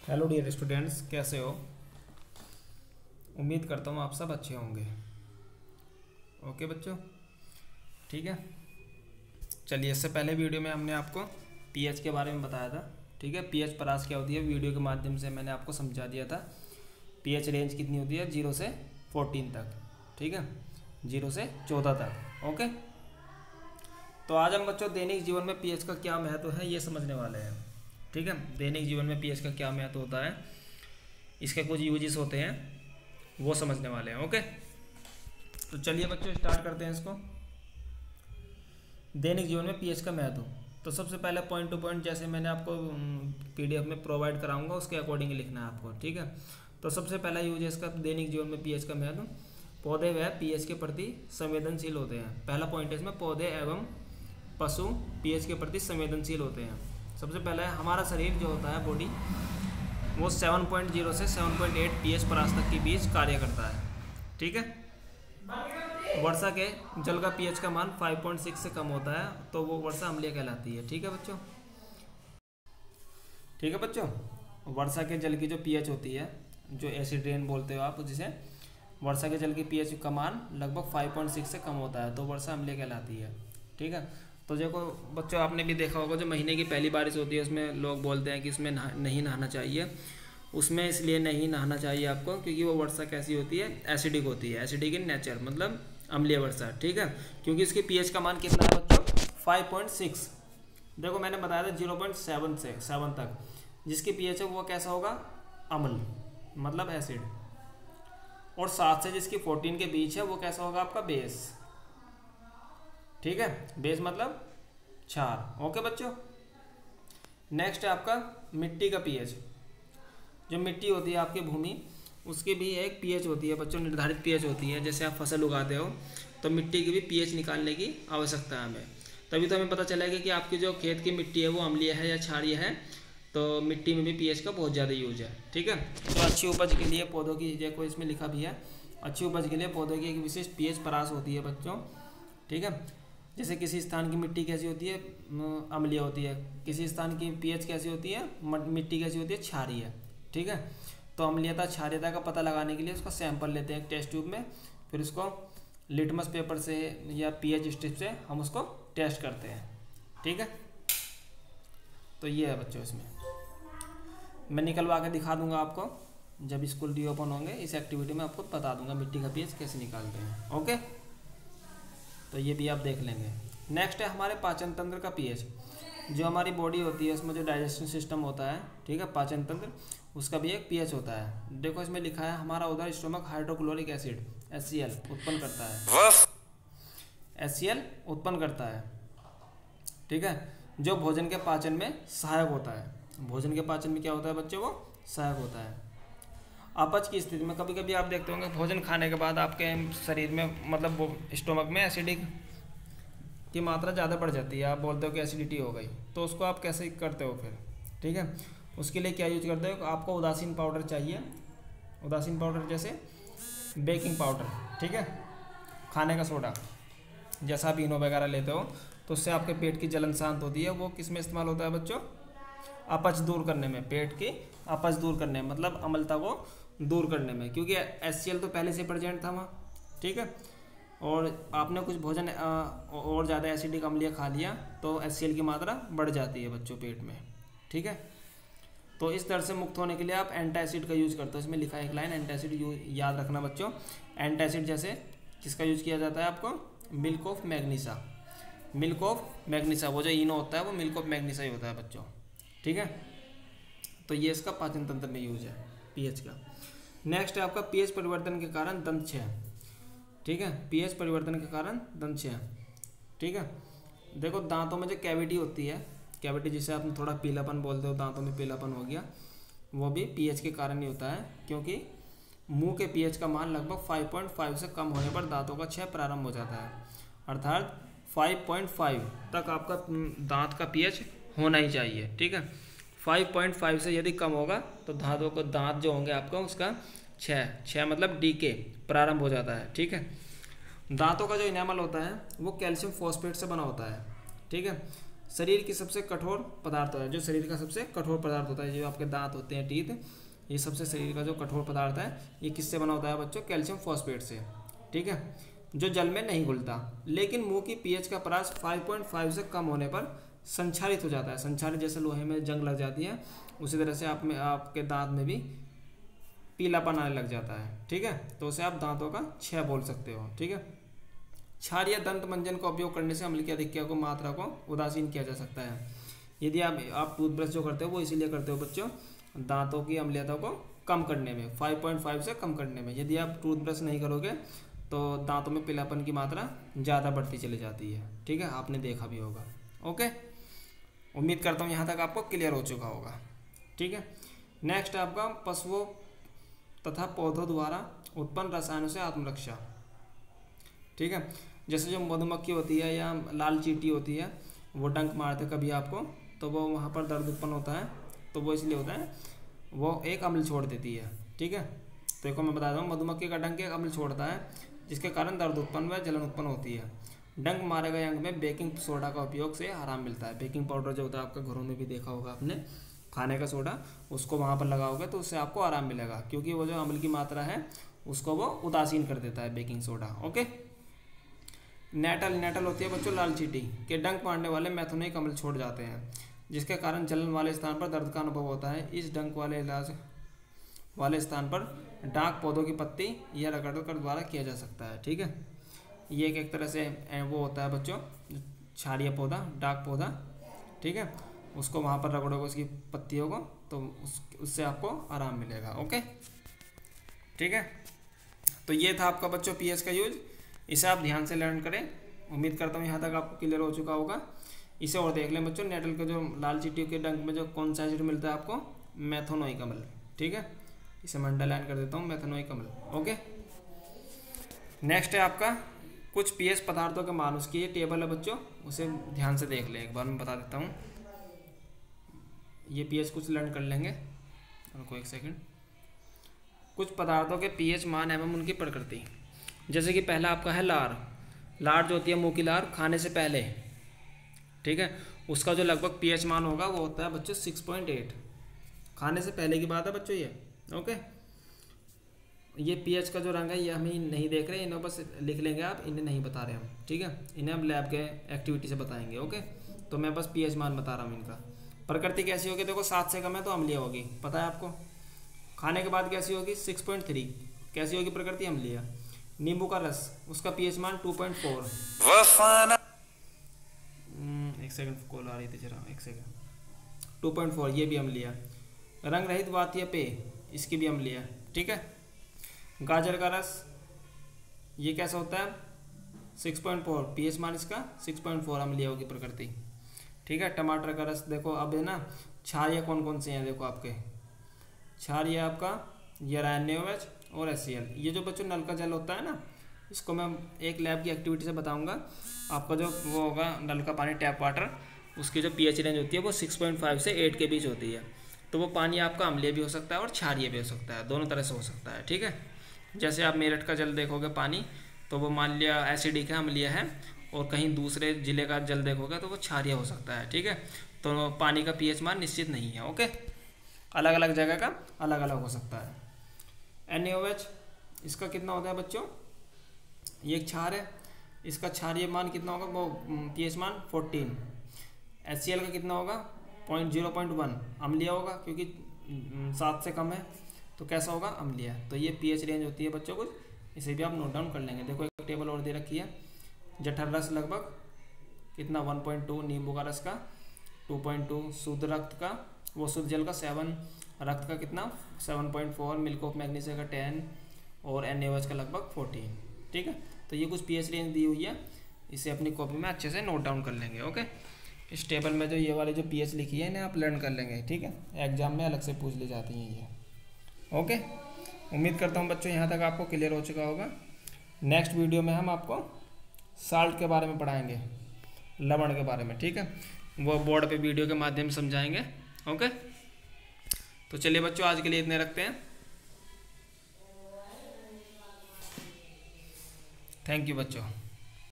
Hello dear students, कैसे हो? उम्मीद करता हूँ आप सब अच्छे होंगे। ओके बच्चों, ठीक है। चलिए, इससे पहले वीडियो में हमने आपको पीएच के बारे में बताया था, ठीक है। पीएच परास क्या होती है वीडियो के माध्यम से मैंने आपको समझा दिया था। पीएच रेंज कितनी होती है? 0 से 14 तक, ठीक है, 0 से 14 तक। ओके, तो आज हम बच्चों दैनिक जीवन में पीएच का क्या महत्व है ये समझने वाले हैं, ठीक है। दैनिक जीवन में पीएच का क्या महत्व होता है, इसके कुछ यूजेस होते हैं, वो समझने वाले हैं। ओके, तो चलिए बच्चों स्टार्ट करते हैं इसको। दैनिक जीवन में पीएच का महत्व। तो सबसे पहले पॉइंट टू पॉइंट जैसे मैंने आपको पीडीएफ में प्रोवाइड कराऊंगा उसके अकॉर्डिंग लिखना है आपको, ठीक है। तो सबसे पहला यूज है इसका दैनिक जीवन में पीएच का महत्व। पौधे वह पीएच के प्रति संवेदनशील होते हैं। पहला पॉइंट है इसमें, पौधे एवं पशु पीएच के प्रति संवेदनशील होते हैं। सबसे पहला है हमारा शरीर जो होता है बॉडी, वो 7.0 से 7.8 पीएच परास तक के बीच कार्य करता है, ठीक है। वर्षा के जल का पीएच का मान 5.6 से कम होता है तो वो वर्षा अम्लीय कहलाती है, ठीक है बच्चों। ठीक है बच्चों, वर्षा के जल की जो पीएच होती है, जो एसिड रेन बोलते हो आप जिसे, वर्षा के जल की पीएच का मान लगभग 5.6 से कम होता है तो वर्षा अम्लीय कहलाती है, ठीक है। तो देखो बच्चों, आपने भी देखा होगा जो महीने की पहली बारिश होती है उसमें लोग बोलते हैं कि उसमें नहीं नहाना चाहिए। उसमें इसलिए नहीं नहाना चाहिए आपको क्योंकि वो वर्षा कैसी होती है, एसिडिक होती है। एसिडिक इन नेचर मतलब अम्लीय वर्षा, ठीक है। क्योंकि इसकी पीएच का मान कितना है बच्चों? 5.6। देखो मैंने बताया था 0.7 से 7 तक जिसकी पीएच है वो कैसा होगा? अम्ल मतलब एसिड। और 7 से जिसकी 14 के बीच है वो कैसा होगा? आपका बेस, ठीक है। बेस मतलब क्षार। ओके बच्चों, नेक्स्ट है आपका मिट्टी का पीएच। जो मिट्टी होती है आपकी भूमि, उसकी भी एक पीएच होती है बच्चों, निर्धारित पीएच होती है। जैसे आप फसल उगाते हो तो मिट्टी की भी पीएच निकालने की आवश्यकता है हमें, तभी तो हमें पता चलेगा कि आपकी जो खेत की मिट्टी है वो अम्लीय है या क्षारीय है। तो मिट्टी में भी पीएच का बहुत ज़्यादा यूज है, ठीक है। तो अच्छी उपज के लिए पौधों की, देखो इसमें लिखा भी है, अच्छी उपज के लिए पौधों की एक विशिष्ट पीएच परास होती है बच्चों, ठीक है। जैसे किसी स्थान की मिट्टी कैसी होती है? अम्लीय होती है। किसी स्थान की पीएच कैसी होती है? मिट्टी कैसी होती है? क्षारीय, ठीक है। तो अम्लीयता क्षारीयता का पता लगाने के लिए उसका सैंपल लेते हैं एक टेस्ट ट्यूब में, फिर उसको लिटमस पेपर से या पीएच स्ट्रिप से हम उसको टेस्ट करते हैं, ठीक है। तो ये है बच्चों, इसमें मैं निकलवा के दिखा दूंगा आपको जब स्कूल रीओपन होंगे। इस एक्टिविटी में आपको बता दूंगा मिट्टी का पीएच कैसे निकालते हैं। ओके, तो ये भी आप देख लेंगे। नेक्स्ट है हमारे पाचन तंत्र का पीएच। जो हमारी बॉडी होती है उसमें जो डाइजेशन सिस्टम होता है, ठीक है, पाचन तंत्र, उसका भी एक पीएच होता है। देखो इसमें लिखा है हमारा उधर स्टोमक हाइड्रोक्लोरिक एसिड HCl उत्पन्न करता है, HCl उत्पन्न करता है, ठीक है। जो भोजन के पाचन में सहायक होता है। भोजन के पाचन में क्या होता है बच्चों? वो सहायक होता है। अपच की स्थिति में कभी कभी आप देखते होंगे भोजन खाने के बाद आपके शरीर में मतलब वो स्टोमक में एसिडिक की मात्रा ज़्यादा बढ़ जाती है, आप बोलते हो कि एसिडिटी हो गई, तो उसको आप कैसे करते हो फिर? ठीक है, उसके लिए क्या यूज करते हो? आपको उदासीन पाउडर चाहिए। उदासीन पाउडर जैसे बेकिंग पाउडर, ठीक है, खाने का सोडा, जैसा आप इनो वगैरह लेते हो तो उससे आपके पेट की जलन शांत होती है। वो किस में इस्तेमाल होता है बच्चों? अपच दूर करने में, पेट की अपच दूर करने में, मतलब अम्लता को दूर करने में, क्योंकि HCl तो पहले से प्रेजेंट था वहाँ, ठीक है। और आपने कुछ भोजन और ज़्यादा एसिडिक अम्लीय खा लिया तो HCl की मात्रा बढ़ जाती है बच्चों पेट में, ठीक है। तो इस तरह से मुक्त होने के लिए आप एंटासिड का यूज़ करते हो। इसमें लिखा है एक लाइन, एंटासिड याद रखना बच्चों। एंटासिड जैसे किसका यूज़ किया जाता है आपको? Milk of magnesia. Milk of magnesia, वो जो इनो होता है वो मिल्क ऑफ मैग्नीसा ही होता है बच्चों, ठीक है। तो ये इसका पाचन तंत्र में यूज है पीएच का। नेक्स्ट है आपका पीएच परिवर्तन के कारण दंत क्षय, ठीक है। पीएच परिवर्तन के कारण दंत क्षय, ठीक है। देखो दांतों में जो कैविटी होती है, कैविटी जिसे आप थोड़ा पीलापन बोलते हो, दांतों में पीलापन हो गया, वो भी पीएच के कारण ही होता है। क्योंकि मुंह के पीएच का मान लगभग 5.5 से कम होने पर दांतों का क्षय प्रारंभ हो जाता है। अर्थात 5.5 तक आपका दांत का पीएच होना ही चाहिए, ठीक है। 5.5 से यदि कम होगा तो दांतों को, दांत जो होंगे आपका, उसका क्षय मतलब डीके प्रारंभ हो जाता है, ठीक है। दांतों का जो इनेमल होता है वो कैल्शियम फॉस्फेट से बना होता है, ठीक है। शरीर की सबसे कठोर पदार्थ है, जो शरीर का सबसे कठोर पदार्थ होता है, जो आपके दांत होते हैं, टीथ, ये सबसे शरीर का जो कठोर पदार्थ है ये किससे बना होता है बच्चों? कैल्शियम फॉस्फेट से। ठीक है, जो जल में नहीं घुलता, लेकिन मुंह की पीएच का परास 5.5 से कम होने पर संक्षारित हो जाता है। संक्षारित जैसे लोहे में जंग लग जाती है, उसी तरह से आप में आपके दांत में भी पीलापन आने लग जाता है। ठीक है, तो उसे आप दांतों का क्षय बोल सकते हो। ठीक है, क्षार या दंत मंजन का उपयोग करने से अम्ल की अधिक्यता को मात्रा को उदासीन किया जा सकता है। यदि आप टूथब्रश जो करते हो वो इसीलिए करते हो बच्चों, दांतों की अम्लीयता को कम करने में, 5.5 से कम करने में। यदि आप टूथब्रश नहीं करोगे तो दांतों में पीलापन की मात्रा ज़्यादा बढ़ती चली जाती है। ठीक है, आपने देखा भी होगा। ओके, उम्मीद करता हूँ यहाँ तक आपको क्लियर हो चुका होगा। ठीक है, नेक्स्ट आपका पशुओं तथा पौधों द्वारा उत्पन्न रसायनों से आत्मरक्षा। ठीक है, जैसे जो मधुमक्खी होती है या लाल चींटी होती है, वो डंक मारते कभी आपको, तो वो वहाँ पर दर्द उत्पन्न होता है, तो वो इसलिए होता है, वो एक अम्ल छोड़ देती है। ठीक है, तो देखो मैं बता दूँ, मधुमक्खी का डंक एक अम्ल छोड़ता है, जिसके कारण दर्द उत्पन्न व जलन उत्पन्न होती है। डंक मारे गए अंग में बेकिंग सोडा का उपयोग से आराम मिलता है। बेकिंग पाउडर जो होता है आपका घरों में भी देखा होगा आपने, खाने का सोडा, उसको वहाँ पर लगाओगे तो उससे आपको आराम मिलेगा, क्योंकि वो जो अम्ल की मात्रा है उसको वो उदासीन कर देता है बेकिंग सोडा। ओके, नेटल होती है बच्चों लाल चींटी के डंक मारने वाले मैथोनिक अम्ल छोड़ जाते हैं, जिसके कारण जलन वाले स्थान पर दर्द का अनुभव होता है। इस डंक वाले इलाज वाले स्थान पर डाक पौधों की पत्ती या रगड़ कर द्वारा किया जा सकता है। ठीक है, ये एक तरह से वो होता है बच्चों, क्षारीय पौधा, डाक पौधा। ठीक है, उसको वहाँ पर रगड़ोगे उसकी पत्तियों को, तो उससे आपको आराम मिलेगा। ओके, ठीक है, तो ये था आपका बच्चों पीएच का यूज। इसे आप ध्यान से लर्न करें। उम्मीद करता हूँ यहाँ तक आपको क्लियर हो चुका होगा। इसे और देख लें बच्चों, नेटल के जो लाल चींटियों के डंक में जो कौन सा एसिड मिलता है आपको? मैथोनोइक अम्ल। ठीक है, इसे मैं अंडरलाइन कर देता हूँ, मैथोनोइक अम्ल। ओके, नेक्स्ट है आपका कुछ पीएच पदार्थों के मान। उसकी ये टेबल है बच्चों, उसे ध्यान से देख लें, एक बार मैं बता देता हूँ। ये पीएच कुछ लर्न कर लेंगे, रुको एक सेकंड। कुछ पदार्थों के पीएच मान एवं उनकी प्रकृति, जैसे कि पहला आपका है लार जो होती है मुँह की लार खाने से पहले। ठीक है, उसका जो लगभग पीएच मान होगा वो होता है बच्चों 6.8। खाने से पहले की बात है बच्चों ये। ओके, ये पीएच का जो रंग है ये हमें नहीं देख रहे, इन्हें बस लिख लेंगे आप, इन्हें नहीं बता रहे हम। ठीक है, इन्हें हम लैब के एक्टिविटी से बताएंगे। ओके, तो मैं बस पीएच मान बता रहा हूँ इनका। प्रकृति कैसी होगी? देखो 7 से कम है तो अम्लीय होगी, पता है आपको। खाने के बाद कैसी होगी? 6.3। कैसी होगी प्रकृति? अम्लीय। नींबू का रस, उसका पीएच मान 2.4। एक सेकंड, कॉल आ रही थी जरा, एक सेकंड। 2.4, ये भी अम्लीय। रंग रहित वातीय पेय, इसकी भी अम्लीय। ठीक है, गाजर का रस, ये कैसा होता है? 6.4, पीएच मान इसका 6.4, अम्लीय होगी प्रकृति। ठीक है, टमाटर का रस देखो, अब है ना क्षारीय कौन कौन से हैं देखो आपके। क्षारीय आपका ये NaOH और HCl। ये जो बच्चों नल का जल होता है ना, इसको मैं एक लैब की एक्टिविटी से बताऊंगा। आपका जो वो होगा नल का पानी, टैप वाटर, उसकी जो पीएच रेंज होती है वो 6.5 से 8 के बीच होती है। तो वो पानी आपका अम्लीय भी हो सकता है और क्षारीय भी हो सकता है, दोनों तरह से हो सकता है। ठीक है, जैसे आप मेरठ का जल देखोगे पानी, तो वो मान लिया एसिडिक है, अम्लीय है, और कहीं दूसरे जिले का जल देखोगे तो वो क्षारीय हो सकता है। ठीक है, तो पानी का पीएच मान निश्चित नहीं है। ओके, अलग अलग जगह का अलग अलग हो सकता है। NaOH, इसका कितना होता है बच्चों? ये एक क्षार है, इसका क्षारीय मान कितना होगा? वो पीएच मान 14। HCl का कितना होगा? 0.1, अम्लीय होगा, क्योंकि 7 से कम है, तो कैसा होगा? अम्लीय। तो ये पीएच रेंज होती है बच्चों कुछ, इसे भी आप नोट डाउन कर लेंगे। देखो एक टेबल और दे रखी है। जठर रस लगभग कितना? 1.2, नींबू का रस का 2.2, शुद्ध रक्त का, वो शुद्ध जल का 7, रक्त का कितना? 7.4, मिल्क ऑफ मैग्नीशिया का 10, और NaOH का लगभग 14। ठीक है, तो ये कुछ पीएच रेंज दी हुई है, इसे अपनी कॉपी में अच्छे से नोट डाउन कर लेंगे। ओके, इस टेबल में जो ये वाली जो पीएच लिखी है इन्हें आप लर्न कर लेंगे। ठीक है, एग्जाम में अलग से पूछ ली जाती हैं ये। ओके, उम्मीद करता हूँ बच्चों यहाँ तक आपको क्लियर हो चुका होगा। नेक्स्ट वीडियो में हम आपको साल्ट के बारे में पढ़ाएंगे, लवण के बारे में। ठीक है, वो बोर्ड पे वीडियो के माध्यम से समझाएंगे। ओके, तो चलिए बच्चों आज के लिए इतने रखते हैं। थैंक यू बच्चों।